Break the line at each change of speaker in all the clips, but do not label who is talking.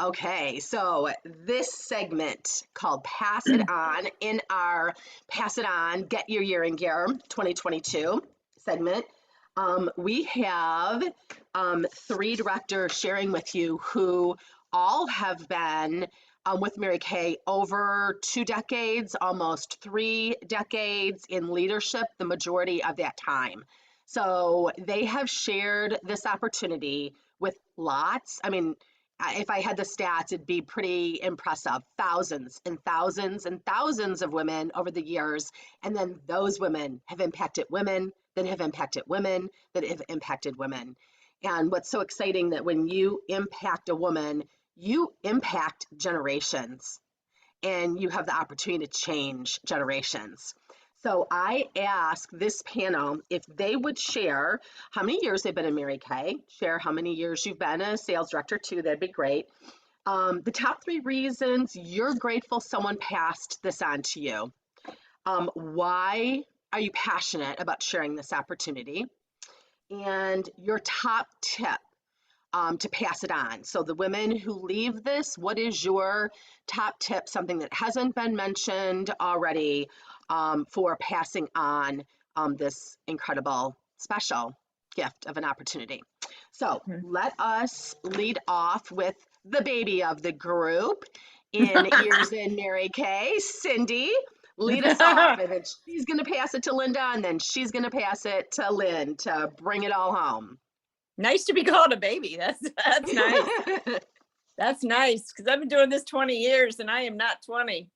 Okay, so this segment called Pass It On in our Pass It On, Get Your Year in Gear 2022 segment, we have three directors sharing with you who all have been with Mary Kay over 2 decades, almost 3 decades in leadership, the majority of that time. So they have shared this opportunity with lots. I mean, if I had the stats, it'd be pretty impressive. Thousands and thousands and thousands of women over the years. And then those women have impacted women, that have impacted women, that have impacted women. And what's so exciting that when you impact a woman, you impact generations and you have the opportunity to change generations. So I asked this panel if they would share how many years they've been in Mary Kay, share how many years you've been a sales director too, that'd be great. The top 3 reasons you're grateful someone passed this on to you. Why are you passionate about sharing this opportunity? And your top tip to pass it on. So the women who leave this, what is your top tip, something that hasn't been mentioned already for passing on this incredible special gift of an opportunity? So let us lead off with the baby of the group in Years in Mary Kay, Cindy. Lead us off, and then she's going to pass it to Linda, and then she's going to pass it to Lynn to bring it all home.
Nice to be called a baby. That's nice. That's nice, because I've been doing this 20 years and I am not 20.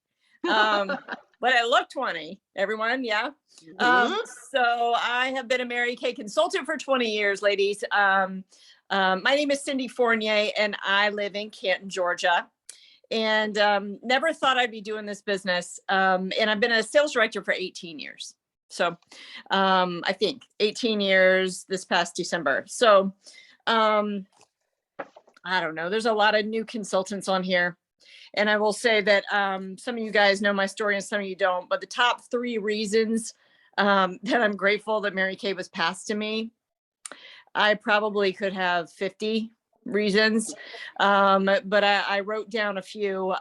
But I look 20, everyone. Yeah. So I have been a Mary Kay consultant for 20 years, ladies. My name is Cindy Fournier and I live in Canton, Georgia. And never thought I'd be doing this business. And I've been a sales director for 18 years. So I think 18 years this past December. So I don't know. There's a lot of new consultants on here. And I will say that some of you guys know my story and some of you don't. But the top 3 reasons that I'm grateful that Mary Kay was passed to me, I probably could have 50 reasons. But I wrote down a few.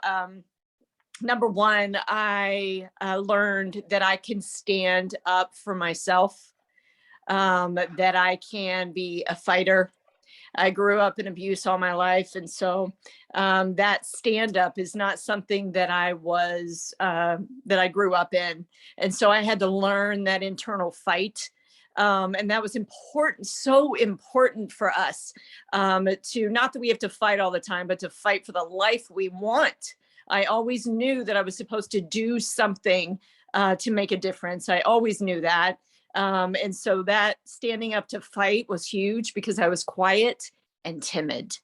Number 1, I learned that I can stand up for myself, that I can be a fighter. I grew up in abuse all my life. And so that stand up is not something that I grew up in. And so I had to learn that internal fight. And that was important, so important for us to, not that we have to fight all the time, but to fight for the life we want. I always knew that I was supposed to do something to make a difference. I always knew that. And so that standing up to fight was huge because I was quiet and timid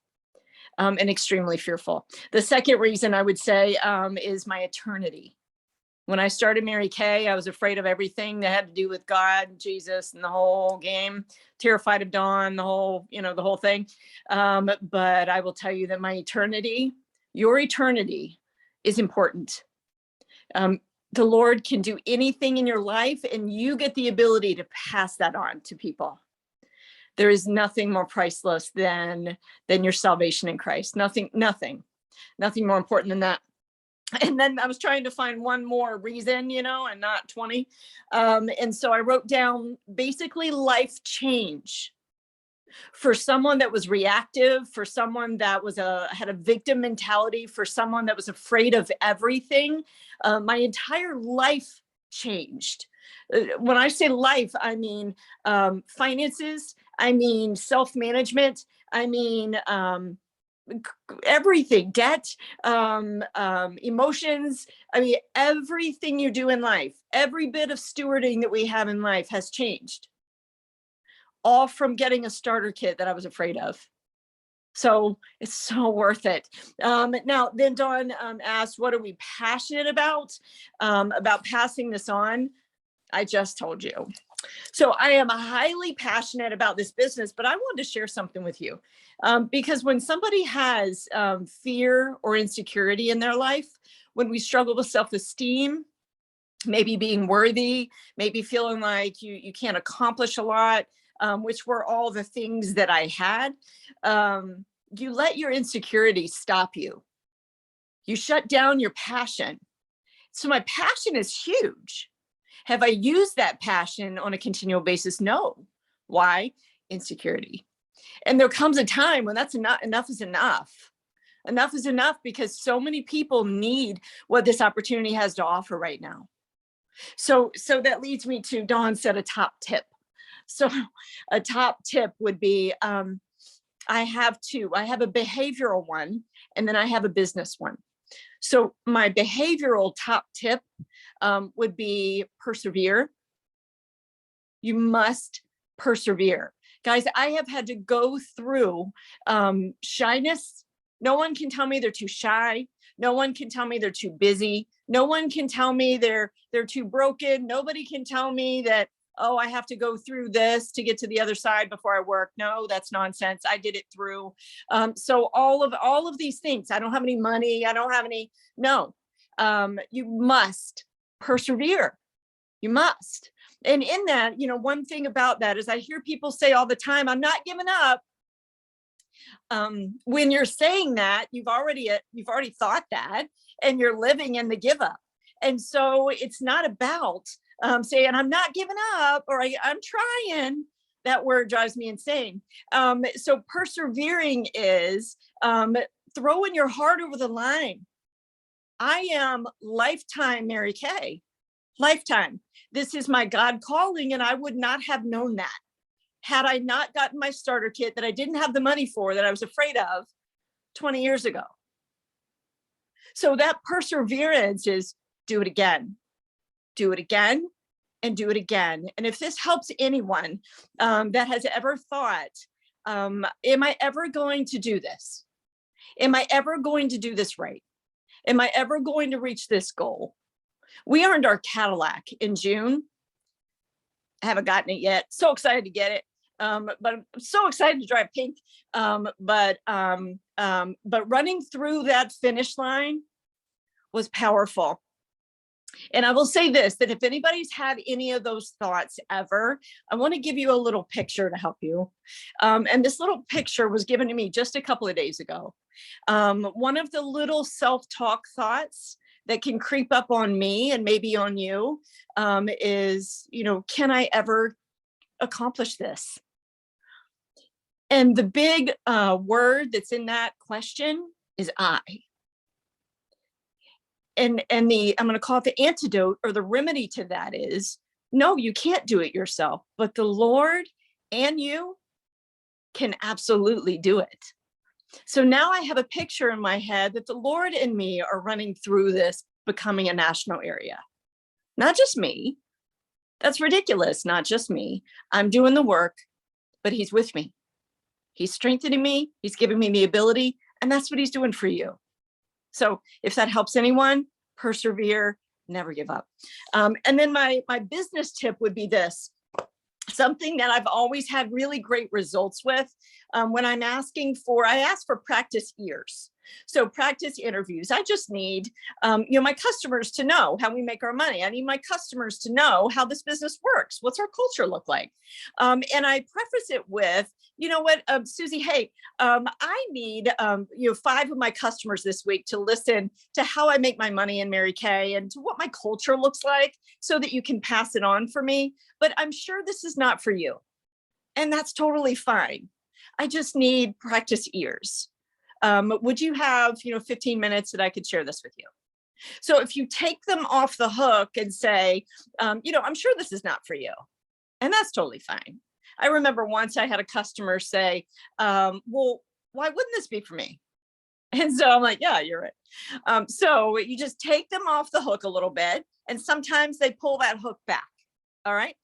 and extremely fearful. The second reason I would say is my eternity. When I started Mary Kay, I was afraid of everything that had to do with God, Jesus, and the whole game. Terrified of dawn, the whole thing. But I will tell you that my eternity, your eternity, is important. The Lord can do anything in your life, and you get the ability to pass that on to people. There is nothing more priceless than your salvation in Christ. Nothing more important than that. And then I was trying to find one more reason, and not 20. And so I wrote down basically life change. For someone that was reactive, for someone that had a victim mentality, for someone that was afraid of everything, my entire life changed. When I say life, I mean finances, I mean self-management, I mean everything, debt, emotions. I mean, everything you do in life, every bit of stewarding that we have in life has changed. All from getting a starter kit that I was afraid of. So it's so worth it. Now, then Dawn asked, what are we passionate about passing this on? I just told you. So I am highly passionate about this business, but I wanted to share something with you. Because when somebody has fear or insecurity in their life, when we struggle with self-esteem, maybe being worthy, maybe feeling like you can't accomplish a lot, which were all the things that I had. you let your insecurities stop you. You shut down your passion. So my passion is huge. Have I used that passion on a continual basis? No. Why? Insecurity. And there comes a time when that's enough is enough. Enough is enough, because so many people need what this opportunity has to offer right now. So that leads me to, Dawn said, a top tip. So a top tip would be, I have two. I have a behavioral one, and then I have a business one. So my behavioral top tip would be persevere. You must persevere. Guys, I have had to go through shyness. No one can tell me they're too shy. No one can tell me they're too busy. No one can tell me they're too broken. Nobody can tell me that, oh, I have to go through this to get to the other side before I work. No, that's nonsense. I did it through. So all of these things, I don't have any money. I don't have any, no, you must persevere. You must. And in that, one thing about that is I hear people say all the time, I'm not giving up. When you're saying that, you've already thought that, and you're living in the give up. And so it's not about saying I'm not giving up, or I'm trying. That word drives me insane. So persevering is throwing your heart over the line. I am lifetime Mary Kay, lifetime. This is my God calling, and I would not have known that had I not gotten my starter kit that I didn't have the money for, that I was afraid of 20 years ago. So that perseverance is do it again, do it again, and do it again. And if this helps anyone that has ever thought, am I ever going to do this? Am I ever going to do this right? Am I ever going to reach this goal? We earned our Cadillac in June. I haven't gotten it yet. So excited to get it. But I'm so excited to drive pink. But running through that finish line was powerful. And I will say this, that if anybody's had any of those thoughts ever, I want to give you a little picture to help you. And this little picture was given to me just a couple of days ago. One of the little self-talk thoughts that can creep up on me and maybe on you is, can I ever accomplish this? And the big word that's in that question is I. And I'm going to call it the antidote, or the remedy to that is, no, you can't do it yourself, but the Lord and you can absolutely do it. So now I have a picture in my head that the Lord and me are running through this, becoming a national area. Not just me. That's ridiculous. Not just me. I'm doing the work, but He's with me. He's strengthening me. He's giving me the ability, and that's what He's doing for you. So if that helps anyone, persevere, never give up. And then my business tip would be this. Something that I've always had really great results with when I ask for practice ears. So practice interviews. I just need, my customers to know how we make our money. I need my customers to know how this business works. What's our culture look like? And I preface it with, Susie, hey, I need, 5 of my customers this week to listen to how I make my money in Mary Kay and to what my culture looks like, so that you can pass it on for me. But I'm sure this is not for you. And that's totally fine. I just need practice ears. Would you have, 15 minutes that I could share this with you? So if you take them off the hook and say, I'm sure this is not for you, and that's totally fine. I remember once I had a customer say, well, why wouldn't this be for me? And so I'm like, yeah, you're right. So you just take them off the hook a little bit, and sometimes they pull that hook back. All right.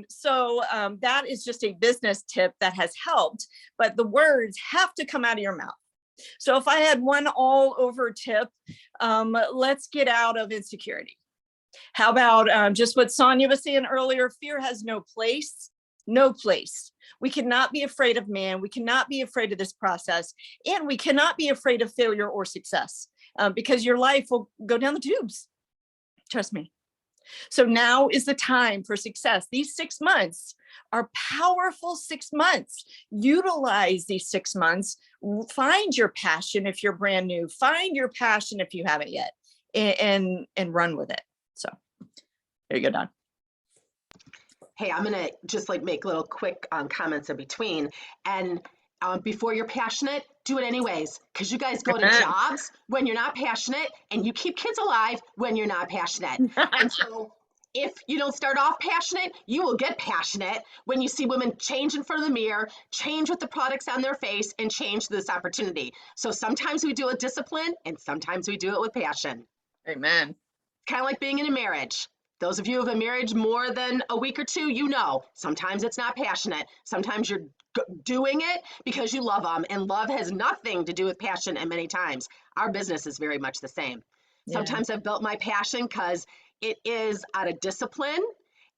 So that is just a business tip that has helped, but the words have to come out of your mouth. So if I had one all over tip, let's get out of insecurity. How about just what Sonia was saying earlier? Fear has no place, no place. We cannot be afraid of man. We cannot be afraid of this process, and we cannot be afraid of failure or success because your life will go down the tubes. Trust me. So now is the time for success. These 6 months are powerful 6 months. Utilize these 6 months. Find your passion if you're brand new. Find your passion if you haven't yet, and run with it. So there you go, Don.
Hey, I'm gonna just like make little quick comments in between. And before you're passionate, do it anyways, because you guys go to jobs when you're not passionate, and you keep kids alive when you're not passionate. And so if you don't start off passionate, you will get passionate when you see women change in front of the mirror, change with the products on their face, and change this opportunity. So sometimes we do it with discipline, and sometimes we do it with passion.
Amen.
Kind of like being in a marriage. Those of you who have been married more than a week or two, you know, sometimes it's not passionate. Sometimes you're doing it because you love them, and love has nothing to do with passion. And many times our business is very much the same.
Yeah.
Sometimes I've built my passion because it is out of discipline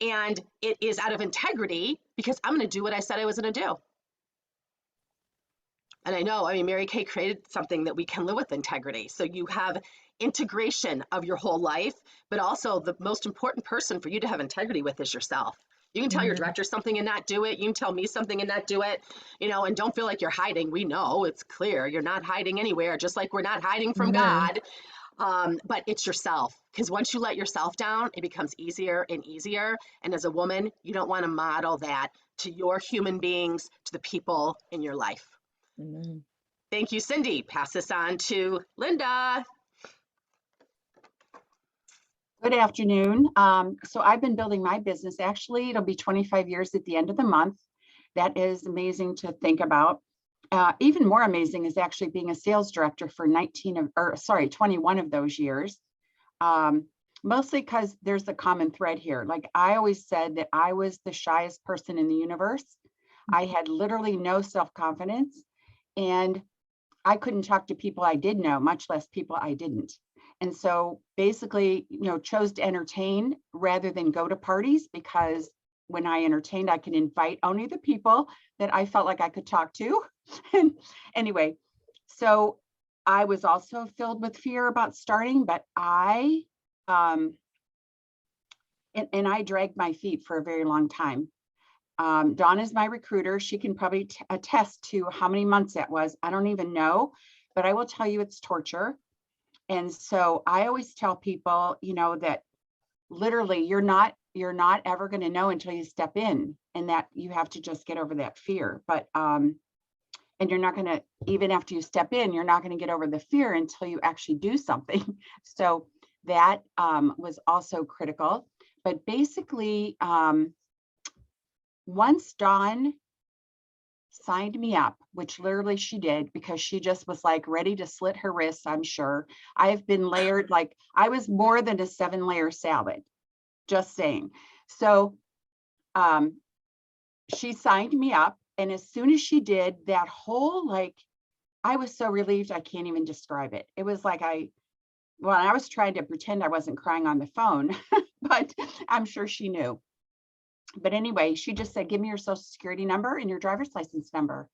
and it is out of integrity, because I'm going to do what I said I was going to do. And I know, I mean, Mary Kay created something that we can live with integrity. So you have integration of your whole life, but also the most important person for you to have integrity with is yourself. You can tell your director something and not do it. You can tell me something and not do it, you know, and don't feel like you're hiding. We know it's clear you're not hiding anywhere, just like we're not hiding from God. But it's yourself, because once you let yourself down, it becomes easier and easier. And as a woman, you don't want to model that to your human beings, to the people in your life. Thank you, Cindy. Pass this on to Linda.
Good afternoon. So I've been building my business. Actually, it'll be 25 years at the end of the month. That is amazing to think about. Even more amazing is actually being a sales director for 21 of those years. Mostly because there's a common thread here. Like I always said that I was the shyest person in the universe. I had literally no self-confidence, and I couldn't talk to people I did know, much less people I didn't. And so basically, you know, chose to entertain rather than go to parties, because when I entertained, I could invite only the people that I felt like I could talk to. And anyway, so I was also filled with fear about starting, but I dragged my feet for a very long time. Dawn is my recruiter. She can probably attest to how many months that was. I don't even know, but I will tell you it's torture. And so I always tell people, you know, that literally you're not ever going to know until you step in, and that you have to just get over that fear. But and you're not going to, even after you step in, you're not going to get over the fear until you actually do something. So that was also critical. But basically, once Dawn signed me up, which literally she did, because she just was like ready to slit her wrists, I'm sure. I have been layered, like I was more than a 7-layer salad, just saying. So she signed me up, and as soon as she did, that whole, like, I was so relieved I can't even describe it. It was like I was trying to pretend I wasn't crying on the phone, but I'm sure she knew. But anyway, she just said, give me your social security number and your driver's license number.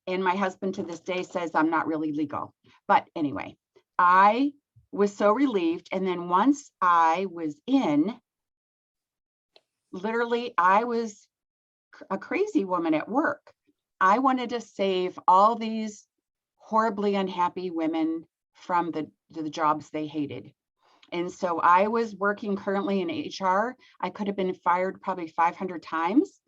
And my husband to this day says I'm not really legal. But anyway, I was so relieved. And then once I was in, literally, I was a crazy woman at work. I wanted to save all these horribly unhappy women from the jobs they hated. And so I was working currently in HR. I could have been fired probably 500 times.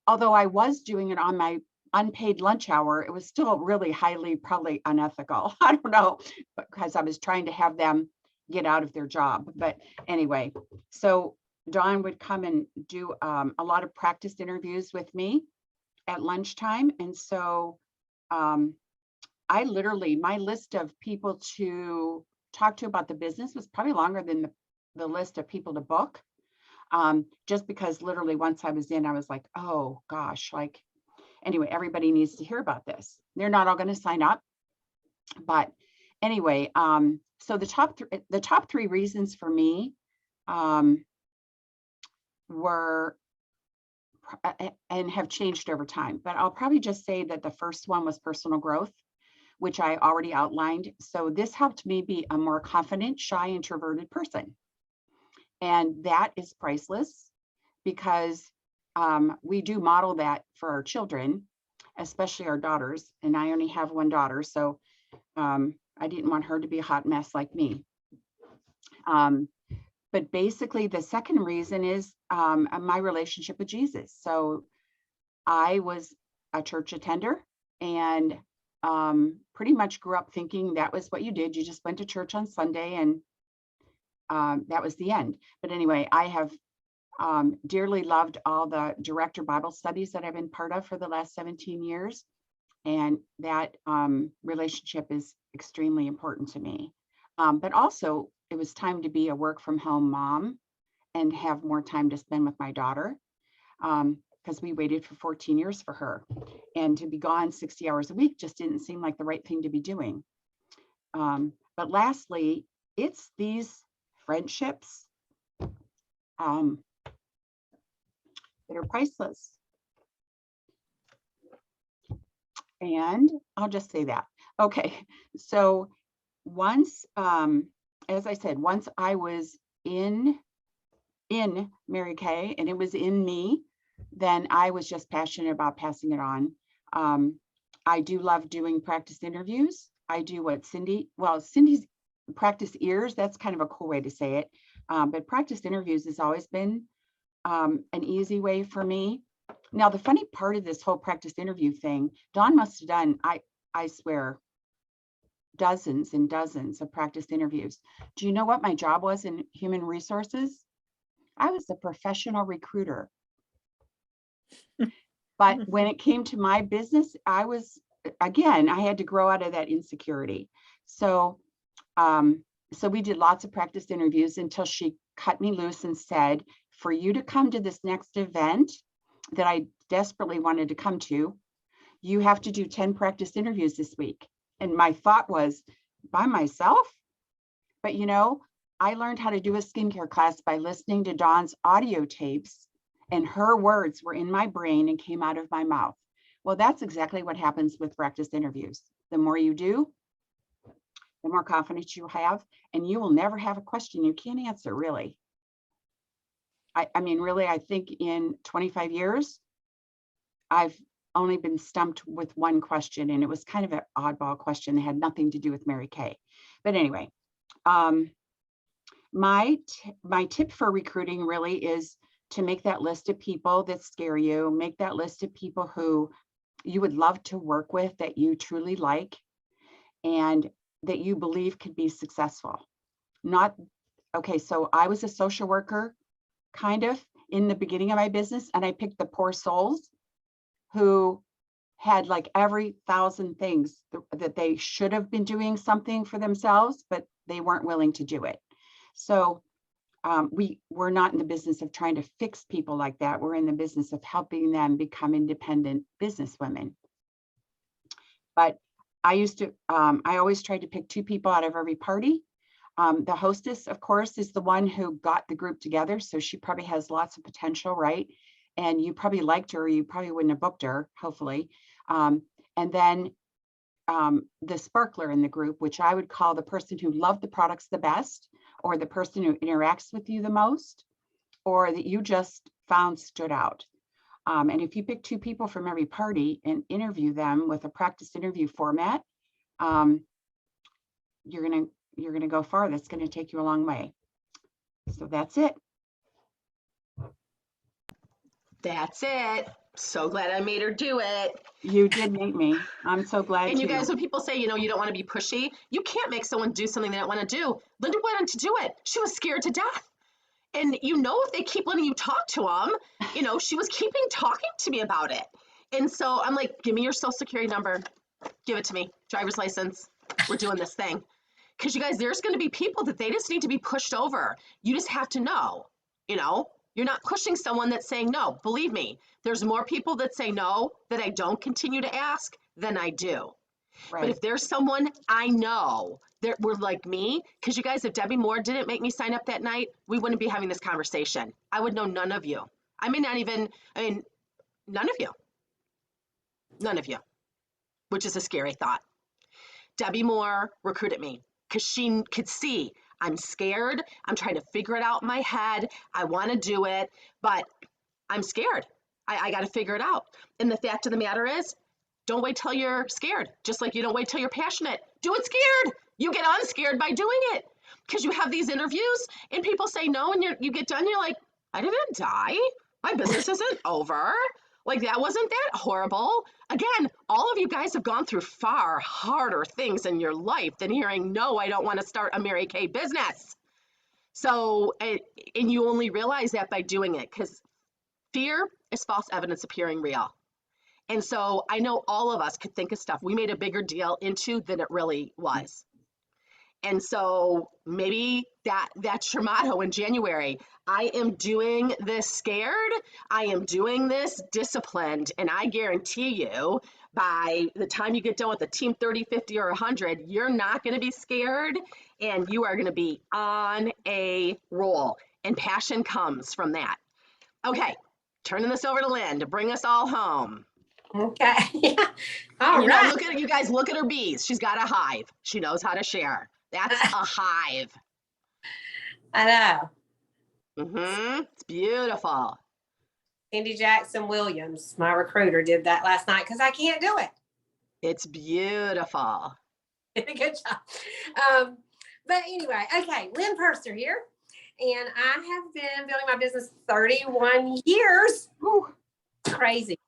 Although I was doing it on my unpaid lunch hour, it was still really highly probably unethical. I don't know, because I was trying to have them get out of their job. But anyway, so Dawn would come and do a lot of practice interviews with me at lunchtime. And so I literally, my list of people to talk to about the business was probably longer than the list of people to book. Just because literally once I was in, I was like, oh gosh, like, anyway, everybody needs to hear about this. They're not all going to sign up. But anyway, so the top three reasons for me were and have changed over time. But I'll probably just say that the first one was personal growth, which I already outlined. So this helped me be a more confident, shy, introverted person. And that is priceless because we do model that for our children, especially our daughters. And I only have one daughter, so I didn't want her to be a hot mess like me. But basically, the second reason is my relationship with Jesus. So I was a church attender and pretty much grew up thinking that was what you did. You just went to church on Sunday and that was the end. But anyway, I have dearly loved all the director Bible studies that I've been part of for the last 17 years. And that relationship is extremely important to me. But also, it was time to be a work from home mom and have more time to spend with my daughter, because we waited for 14 years for her. And to be gone 60 hours a week just didn't seem like the right thing to be doing. But lastly, it's these friendships that are priceless. And I'll just say that. Okay, so once, as I said, once I was in Mary Kay and it was in me, then I was just passionate about passing it on. I do love doing practice interviews. I do what Cindy's practice ears, that's kind of a cool way to say it. But practice interviews has always been an easy way for me. Now, the funny part of this whole practice interview thing, Dawn must have done, I swear, dozens and dozens of practice interviews. Do you know what my job was in human resources? I was a professional recruiter. But when it came to my business, I had to grow out of that insecurity. So, so we did lots of practice interviews until she cut me loose and said, for you to come to this next event that I desperately wanted to come to, you have to do 10 practice interviews this week. And my thought was, by myself? But you know, I learned how to do a skincare class by listening to Dawn's audio tapes, and her words were in my brain and came out of my mouth. Well, that's exactly what happens with practice interviews. The more you do, the more confidence you have, and you will never have a question you can't answer, really. I mean, really, I think in 25 years, I've only been stumped with one question, and it was kind of an oddball question that had nothing to do with Mary Kay. But anyway, my tip for recruiting really is to make that list of people that scare you, make that list of people who you would love to work with, that you truly like, and that you believe could be successful. Okay, so I was a social worker kind of in the beginning of my business, and I picked the poor souls who had like every 1,000 things that they should have been doing something for themselves, but they weren't willing to do it. So we're not in the business of trying to fix people like that. We're in the business of helping them become independent businesswomen. But I always tried to pick 2 people out of every party. The hostess, of course, is the one who got the group together. So she probably has lots of potential, right? And you probably liked her, or you probably wouldn't have booked her, hopefully. And then the sparkler in the group, which I would call the person who loved the products the best, or the person who interacts with you the most, or that you just found stood out. And if you pick 2 people from every party and interview them with a practice interview format, you're gonna go far. That's gonna take you a long way. So that's it.
That's it. So glad I made her do it.
You did make me. I'm so glad.
And you guys, when people say, you know, you don't want to be pushy, you can't make someone do something they don't want to do. Linda wanted to do it. She was scared to death. And you know, if they keep letting you talk to them, you know, she was keeping talking to me about it. And so I'm like, give me your social security number. Give it to me. Driver's license. We're doing this thing. Because you guys, there's going to be people that they just need to be pushed over. You just have to know, you know, you're not pushing someone that's saying no. Believe me, there's more people that say no that I don't continue to ask than I do.
Right.
But if there's someone I know that were like me, because you guys, if Debbie Moore didn't make me sign up that night, we wouldn't be having this conversation. I would know none of you. I mean, none of you. None of you, which is a scary thought. Debbie Moore recruited me because she could see I'm scared. I'm trying to figure it out in my head. I want to do it, but I'm scared. I got to figure it out. And the fact of the matter is, don't wait till you're scared. Just like you don't wait till you're passionate. Do it scared. You get unscared by doing it. Because you have these interviews and people say no, and you get done, you're like, I didn't die. My business isn't over. Like, that wasn't that horrible. Again, all of you guys have gone through far harder things in your life than hearing, no, I don't want to start a Mary Kay business. So, and you only realize that by doing it, because fear is false evidence appearing real. And so I know all of us could think of stuff we made a bigger deal into than it really was. And so maybe that's your motto in January. I am doing this scared. I am doing this disciplined. And I guarantee you, by the time you get done with the team 30, 50, or 100, you're not going to be scared and you are going to be on a roll. And passion comes from that. Okay, turning this over to Lynn to bring us all home.
Okay. All right.
Look at you guys. Look at her bees. She's got a hive. She knows how to share. That's a hive.
I know.
It's beautiful.
Cindy Jackson Williams, my recruiter, did that last night because I can't do it.
It's beautiful.
Good job. But anyway, okay, Lynn Purser here. And I have been building my business 31 years. Whew, crazy.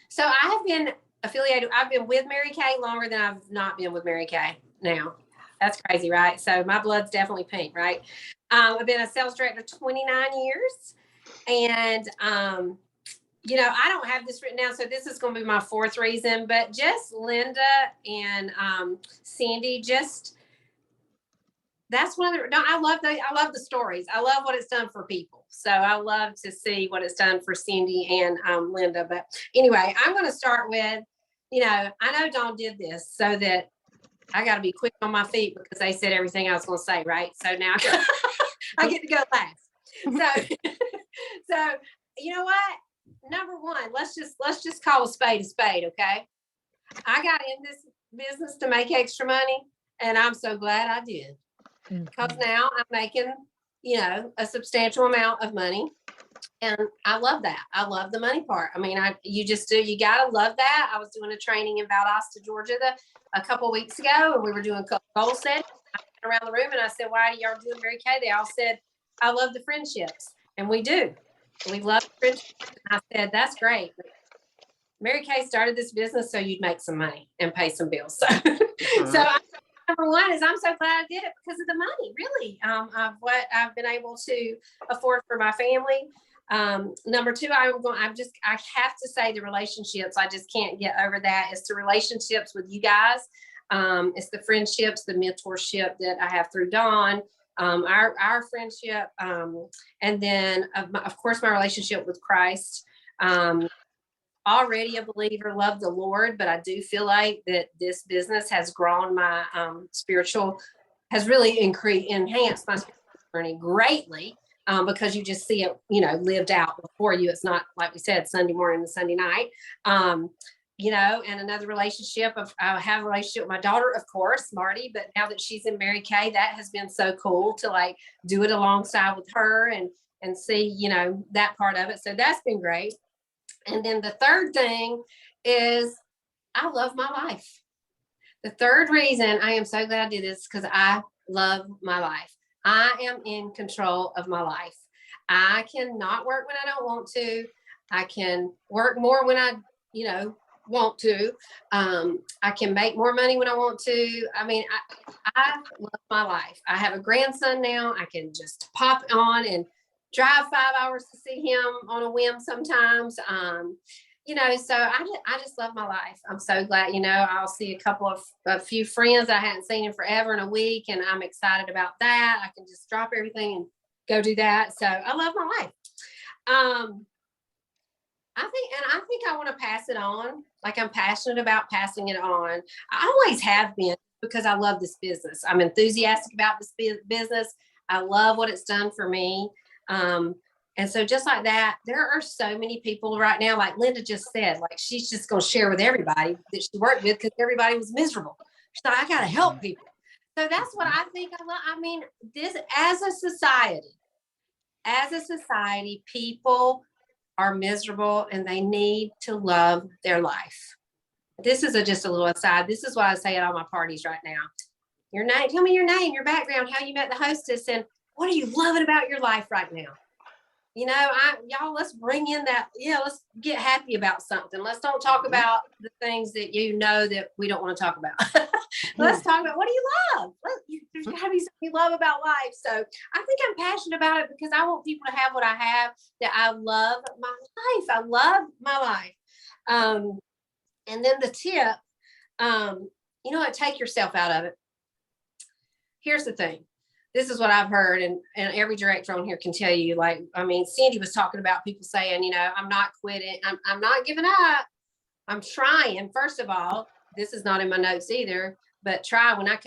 So I have been affiliated. I've been with Mary Kay longer than I've not been with Mary Kay now. That's crazy, right? So my blood's definitely pink, right? I've been a sales director 29 years. And, I don't have this written down, so this is going to be my fourth reason. But just Linda and Cindy, that's one of the. No, I love the stories. I love what it's done for people. So I love to see what it's done for Cindy and Linda. But anyway, I'm going to start with, I know Dawn did this so that I got to be quick on my feet because they said everything I was going to say, right? So now I get to go last. So you know what? Number one, let's just call a spade, okay? I got in this business to make extra money, and I'm so glad I did. Because now I'm making, a substantial amount of money. And I love that. I love the money part. I mean, you got to love that. I was doing a training in Valdosta, Georgia, a couple of weeks ago, and we were doing goal setting. I went around the room and I said, why are y'all doing Mary Kay? They all said, I love the friendships. And we do. We love friendships. And I said, that's great. Mary Kay started this business so you'd make some money and pay some bills. So number one is I'm so glad I did it because of the money, really, of what I've been able to afford for my family. Number two, I have to say the relationships. I just can't get over that. It's the relationships with you guys. It's the friendships, the mentorship that I have through Dawn, our friendship. And then of course, my relationship with Christ. Already a believer, love the Lord, but I do feel like that this business has grown my has really enhanced my spiritual journey greatly, because you just see it, lived out before you. It's not, like we said, Sunday morning and Sunday night. And another relationship I have a relationship with my daughter, of course, Marty, but now that she's in Mary Kay, that has been so cool to do it alongside with her and see, that part of it. So that's been great. And then the third thing is I love my life. The third reason I am so glad I did this because I love my life. I am in control of my life. I cannot work when I don't want to. I can work more when I, want to. I can make more money when I want to. I mean, I love my life. I have a grandson now. I can just pop on and drive 5 hours to see him on a whim sometimes. So I just love my life. I'm so glad, I'll see a few friends I hadn't seen in forever in a week, and I'm excited about that. I can just drop everything and go do that. So I love my life. I think I want to pass it on. Like, I'm passionate about passing it on. I always have been because I love this business. I'm enthusiastic about this business. I love what it's done for me. And so just like that, there are so many people right now, like Linda just said, like she's just going to share with everybody that she worked with because everybody was miserable. She's like, I got to help people. So that's what I think I love. I mean, this as a society, people are miserable and they need to love their life. This is just a little aside. This is what I say at all my parties right now. Your name, tell me your name, your background, how you met the hostess, and what are you loving about your life right now? You know, y'all, let's bring in that. Yeah, let's get happy about something. Let's don't talk about the things that you know that we don't want to talk about. Let's talk about, what do you love? There's got to be something you love about life. So I think I'm passionate about it because I want people to have what I have, that I love my life. I love my life. And then the tip, you know what, take yourself out of it. Here's the thing. This is what I've heard, and every director on here can tell you, like, I mean, Cindy was talking about people saying, you know, I'm not quitting. I'm not giving up. I'm trying. First of all, this is not in my notes either, but try. When I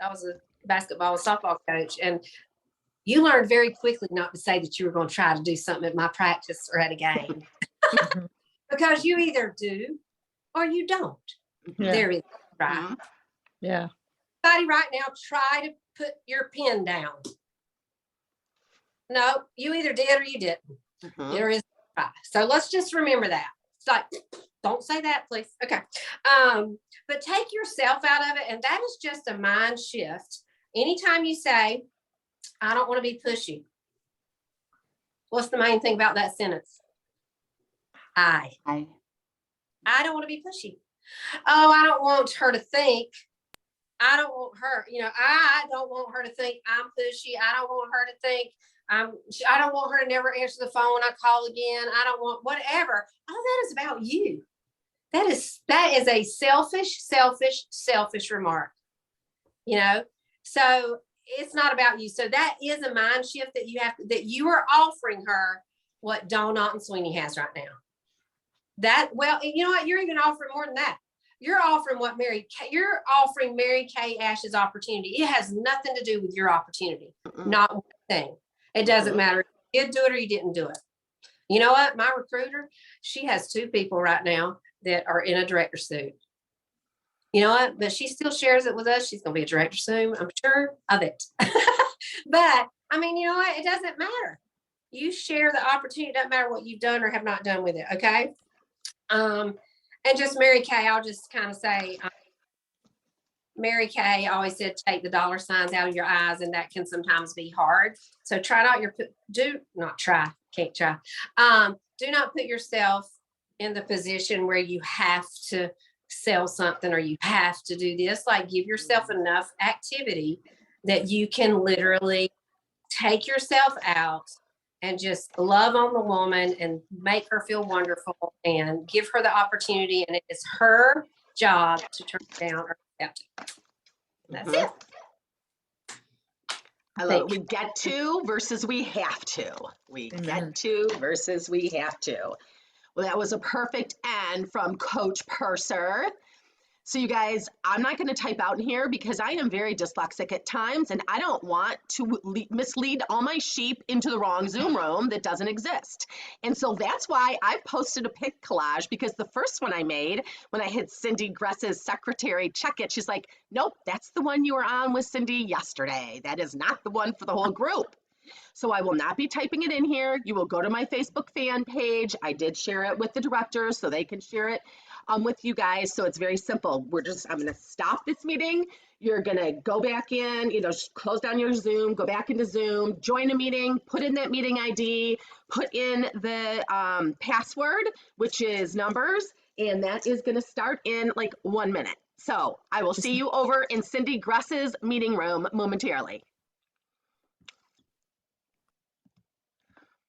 was a basketball and softball coach, and you learned very quickly not to say that you were going to try to do something at my practice or at a game because you either do or you don't.
Yeah.
There is right.
Yeah.
Everybody right now, try to put your pen down. No, you either did or you didn't. There is right. So let's just remember that. It's like, don't say that, please. Okay. But take yourself out of it. And that is just a mind shift. Anytime you say, I don't want to be pushy. What's the main thing about that sentence? I don't want to be pushy. Oh, I don't want her to think. I don't want her, you know, I don't want her to think I'm pushy. I don't want her to think I don't want her to never answer the phone when I call again. I don't want whatever. All that is about you. That is a selfish remark, you know? So it's not about you. So that is a mind shift that you are offering her what Dawn Otten-Sweeney has right now. Well, you know what? You're even offering more than that. You're offering you're offering Mary Kay Ash's opportunity. It has nothing to do with your opportunity. Not one thing. It doesn't matter if you did do it or you didn't do it. You know what? My recruiter, she has 2 people right now that are in a director suit. You know what? But she still shares it with us. She's going to be a director soon. I'm sure of it. But I mean, you know what? It doesn't matter. You share the opportunity. It doesn't matter what you've done or have not done with it. Okay. And just Mary Kay, I'll just kind of say, Mary Kay always said, take the dollar signs out of your eyes, and that can sometimes be hard. So do not put yourself in the position where you have to sell something or you have to do this. Like, give yourself enough activity that you can literally take yourself out and just love on the woman and make her feel wonderful and give her the opportunity. And it is her job to turn it down or accept it. That's it.
I love it. We get to versus we have to. We get to versus we have to. Well, that was a perfect end from Coach Purser. So you guys, I'm not going to type out in here because I am very dyslexic at times, and I don't want to mislead all my sheep into the wrong Zoom room that doesn't exist. And so that's why I posted a pic collage, because the first one I made, when I had Cindy Gress's secretary check it, she's like, nope, that's the one you were on with Cindy yesterday. That is not the one for the whole group. So I will not be typing it in here. You will go to my Facebook fan page. I did share it with the directors so they can share it with you guys. So it's very simple. I'm going to stop this meeting. You're going to go back in, close down your Zoom, go back into Zoom, join a meeting, put in that meeting ID, put in the password, which is numbers, and that is going to start in like 1 minute. So I will see you over in Cindy Gress's meeting room momentarily.